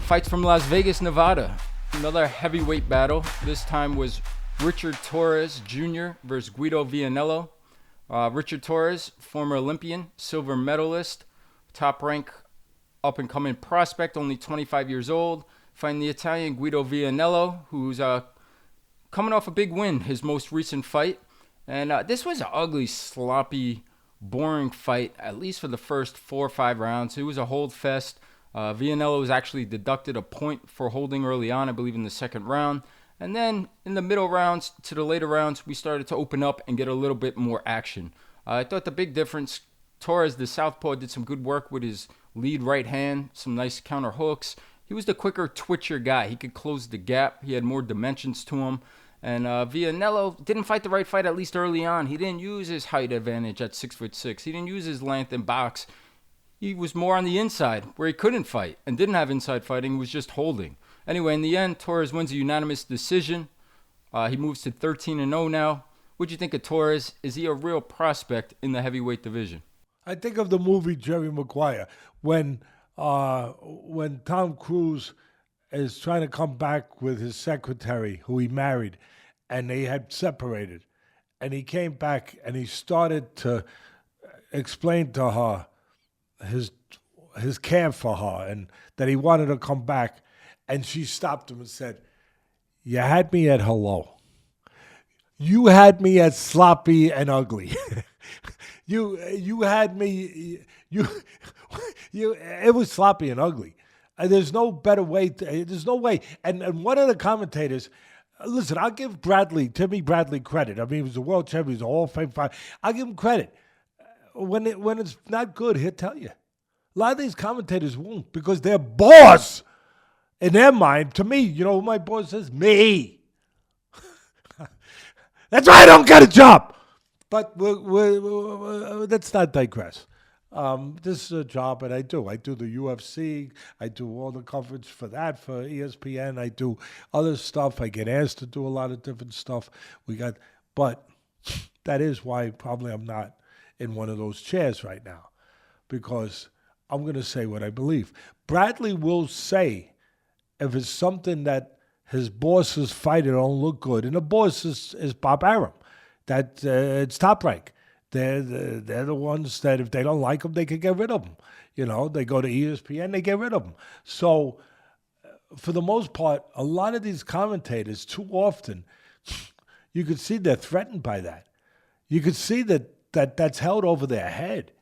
Fights from Las Vegas, Nevada. Another heavyweight battle. This time was Richard Torres Jr. versus Guido Vianello. Richard Torres, former Olympian, silver medalist, top rank up-and-coming prospect, only 25 years old. Fighting the Italian Guido Vianello, who's coming off a big win, his most recent fight. And this was an ugly, sloppy, boring fight, at least for the first 4 or 5 rounds. It was a hold fest. Vianello was actually deducted a point for holding early on, I believe in the second round. And then in the middle rounds to the later rounds, we started to open up and get a little bit more action. I thought the big difference, Torres, the southpaw, did some good work with his lead right hand, some nice counter hooks. He was the quicker, twitchier guy. He could close the gap. He had more dimensions to him. And Vianello didn't fight the right fight, at least early on. He didn't use his height advantage at 6'6". He didn't use his length in box. He was more on the inside, where he couldn't fight and didn't have inside fighting. He was just holding. Anyway, in the end, Torres wins a unanimous decision. He moves to 13-0 now. What'd you think of Torres? Is he a real prospect in the heavyweight division? I think of the movie Jerry Maguire when Tom Cruise is trying to come back with his secretary, who he married, and they had separated. And he came back and he started to explain to her his care for her and that he wanted to come back. And she stopped him and said, "You had me at hello. You had me at sloppy and ugly. you had me, it was sloppy and ugly. There's no better way, there's no way." And one of the commentators, listen, I'll give Timmy Bradley credit. I mean, he was a world champion, he was a Hall of Fame fighter. I'll give him credit. When it's not good, he'll tell you. A lot of these commentators won't because their boss, in their mind, to me, you know who my boss is? Me. That's why I don't get a job. But let's not digress. This is a job that I do. I do the UFC. I do all the coverage for that, for ESPN. I do other stuff. I get asked to do a lot of different stuff. But that is why probably I'm not in one of those chairs right now, because I'm going to say what I believe. Bradley will say if it's something that his boss's fighter don't look good, and the boss is Bob Arum, that it's Top Rank. They're the ones that if they don't like them, they can get rid of them. You know, they go to ESPN, they get rid of them. So for the most part, a lot of these commentators, too often, you could see they're threatened by that. You could see that's held over their head.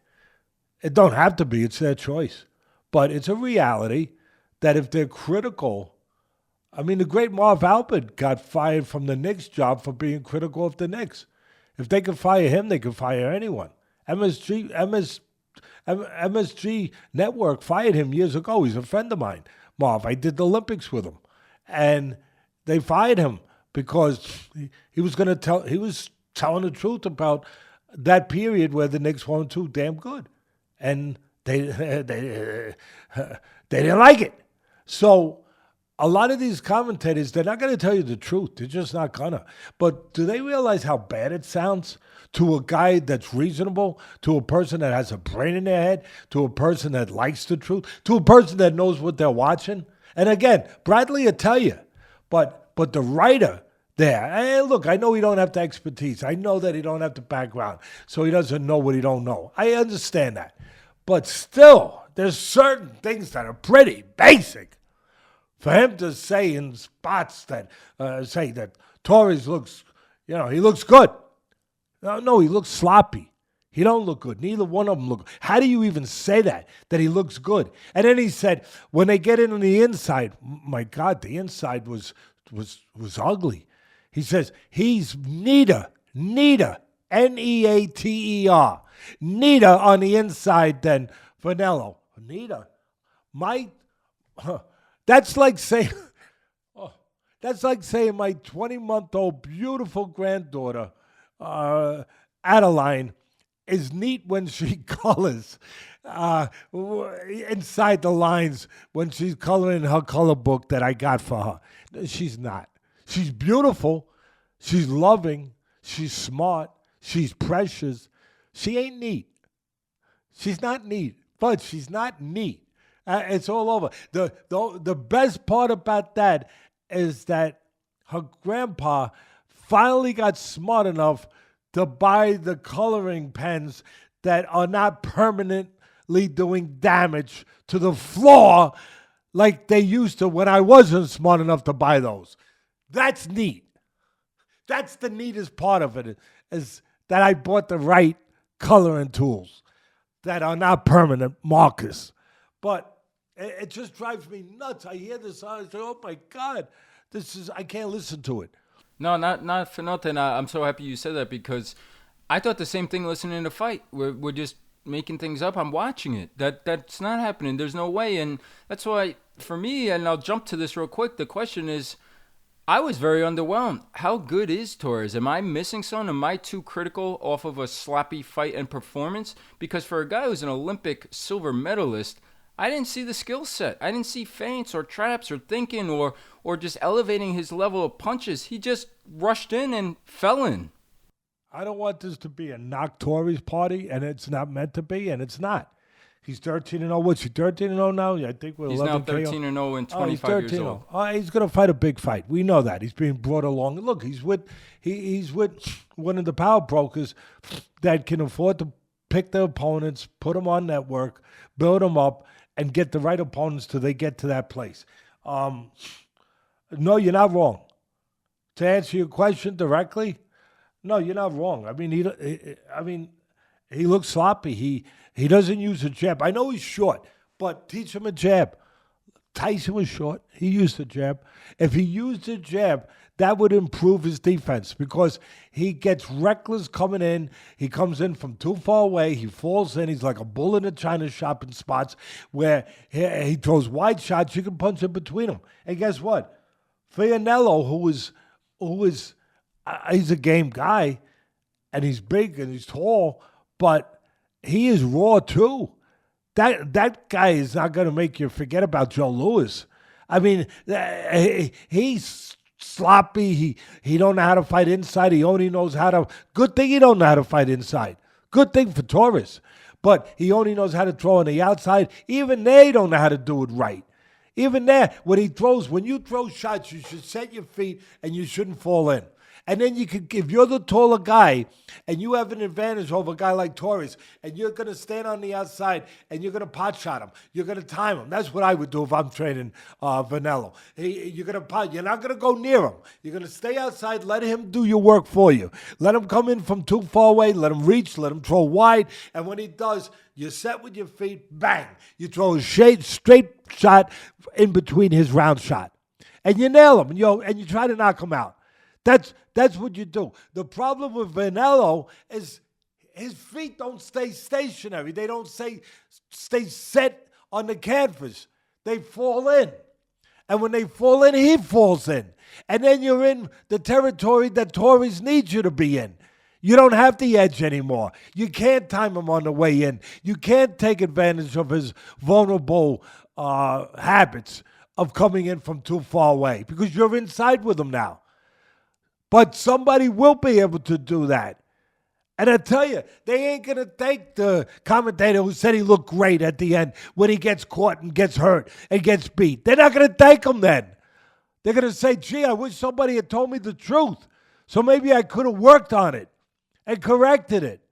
It don't have to be, it's their choice. But it's a reality that if they're critical, I mean, the great Marv Albert got fired from the Knicks job for being critical of the Knicks. If they could fire him, they could fire anyone. MSG Network fired him years ago. He's a friend of mine, Marv. I did the Olympics with him. And they fired him because he was telling the truth about that period where the Knicks weren't too damn good. And they didn't like it. So a lot of these commentators, they're not going to tell you the truth. They're just not going to. But do they realize how bad it sounds to a guy that's reasonable, to a person that has a brain in their head, to a person that likes the truth, to a person that knows what they're watching? And again, Bradley will tell you, but the writer there, hey, look, I know he don't have the expertise. I know that he don't have the background, so he doesn't know what he don't know. I understand that. But still, there's certain things that are pretty basic. For him to say in spots that say that Torres looks, he looks good. No, he looks sloppy. He don't look good. Neither one of them look good. How do you even say that he looks good? And then he said, when they get in on the inside, my God, the inside was ugly. He says, he's neater, Neater, neater on the inside than Vianello. Neater. That's like saying my 20-month-old beautiful granddaughter, Adeline, is neat when she colors inside the lines when she's coloring her color book that I got for her. She's not. She's beautiful. She's loving. She's smart. She's precious. She ain't neat. She's not neat, but she's not neat. It's all over. The best part about that is that her grandpa finally got smart enough to buy the coloring pens that are not permanently doing damage to the floor like they used to when I wasn't smart enough to buy those. That's neat. That's the neatest part of it, is that I bought the right coloring tools that are not permanent markers. But it just drives me nuts. I hear this, I say, oh my God, I can't listen to it. No, not for nothing. I'm so happy you said that, because I thought the same thing listening to Fight. We're just making things up. I'm watching it. That's not happening. There's no way. And that's why, for me, and I'll jump to this real quick, the question is, I was very underwhelmed. How good is Torres? Am I missing something? Am I too critical off of a sloppy fight and performance? Because for a guy who's an Olympic silver medalist, I didn't see the skill set. I didn't see feints or traps or thinking or just elevating his level of punches. He just rushed in and fell in. I don't want this to be a knock Torres party, and it's not meant to be, and it's not. He's 13-0. What's he, 13-0 now? I think we're 11 He's now 13-0 and 25 years old. He's going to fight a big fight. We know that. He's being brought along. Look, he's with one of the power brokers that can afford to pick their opponents, put them on network, build them up, and get the right opponents till they get to that place. No, you're not wrong. To answer your question directly, no, you're not wrong. I mean, he looks sloppy. He doesn't use a jab. I know he's short, but teach him a jab. Tyson was short. He used a jab. If he used a jab, that would improve his defense, because he gets reckless coming in. He comes in from too far away. He falls in. He's like a bull in a china shop in spots where he throws wide shots. You can punch in between them. And guess what? Vianello, who is he's a game guy, and he's big and he's tall, but he is raw too. That guy is not going to make you forget about Joe Louis. I mean, he's sloppy. He don't know how to fight inside. He only knows how to. Good thing he don't know how to fight inside. Good thing for Torres. But he only knows how to throw on the outside. Even they don't know how to do it right. Even there, when you throw shots, you should set your feet and you shouldn't fall in. And then if you're the taller guy and you have an advantage over a guy like Torres, and you're going to stand on the outside and you're going to pot shot him, you're going to time him. That's what I would do if I'm training Vianello. You're not going to go near him. You're going to stay outside, let him do your work for you. Let him come in from too far away, let him reach, let him throw wide. And when he does, you set with your feet, bang. You throw a straight shot in between his round shot. And you nail him, and you try to knock him out. That's what you do. The problem with Vianello is his feet don't stay stationary. They don't stay set on the canvas. They fall in. And when they fall in, he falls in. And then you're in the territory that Torres needs you to be in. You don't have the edge anymore. You can't time him on the way in. You can't take advantage of his vulnerable habits of coming in from too far away, because you're inside with him now. But somebody will be able to do that. And I tell you, they ain't going to thank the commentator who said he looked great at the end when he gets caught and gets hurt and gets beat. They're not going to thank him then. They're going to say, gee, I wish somebody had told me the truth. So maybe I could have worked on it and corrected it.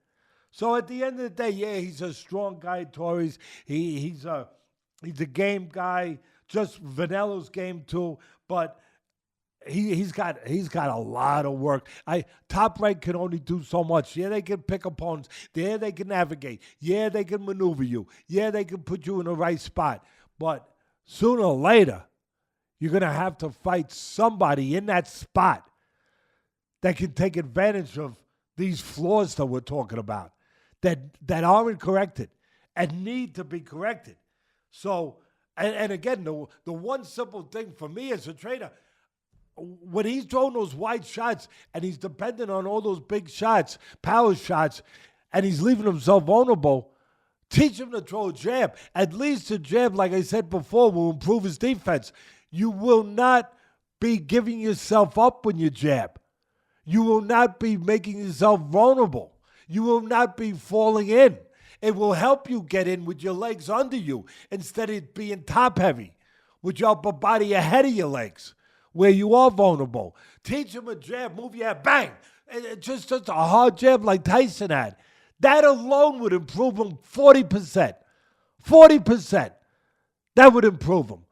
So at the end of the day, yeah, he's a strong guy, Torres. He's a game guy, just Vianello's game too, but He's got a lot of work. Top Rank can only do so much. Yeah, they can pick opponents. Yeah, they can navigate. Yeah, they can maneuver you. Yeah, they can put you in the right spot. But sooner or later, you're going to have to fight somebody in that spot that can take advantage of these flaws that we're talking about, that aren't corrected and need to be corrected. So, and again, the one simple thing for me as a trainer, when he's throwing those wide shots and he's dependent on all those big shots, power shots, and he's leaving himself vulnerable, teach him to throw a jab. At least a jab, like I said before, will improve his defense. You will not be giving yourself up when you jab. You will not be making yourself vulnerable. You will not be falling in. It will help you get in with your legs under you instead of being top heavy with your upper body ahead of your legs where you are vulnerable. Teach him a jab, move your head, bang. Just a hard jab like Tyson had. That alone would improve him 40%. 40%. That would improve him.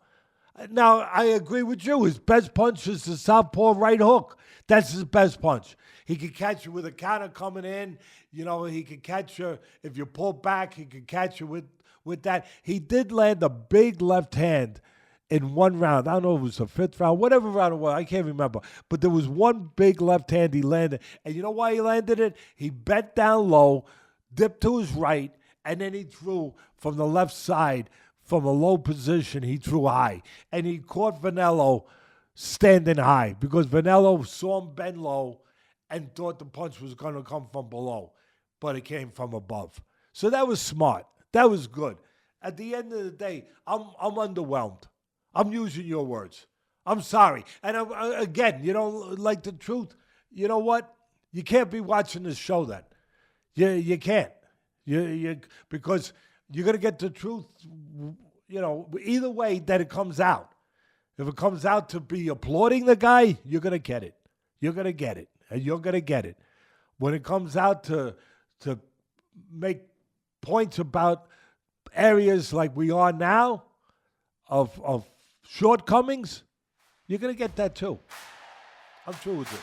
Now, I agree with you. His best punch is the southpaw right hook. That's his best punch. He can catch you with a counter coming in. You know, he can catch you. If you pull back, he can catch you with that. He did land a big left hand in one round. I don't know if it was the fifth round, whatever round it was. I can't remember. But there was one big left hand he landed. And you know why he landed it? He bent down low, dipped to his right, and then he threw from the left side. From a low position, he threw high. And he caught Vianello standing high because Vianello saw him bend low and thought the punch was going to come from below. But it came from above. So that was smart. That was good. At the end of the day, I'm underwhelmed. I'm using your words. I'm sorry. And again, you don't like the truth. You know what? You can't be watching this show then. You can't. Because you're going to get the truth, you know, either way that it comes out. If it comes out to be applauding the guy, you're going to get it. You're going to get it. And you're going to get it. When it comes out to make points about areas like we are now of shortcomings, you're going to get that too. I'm through with this.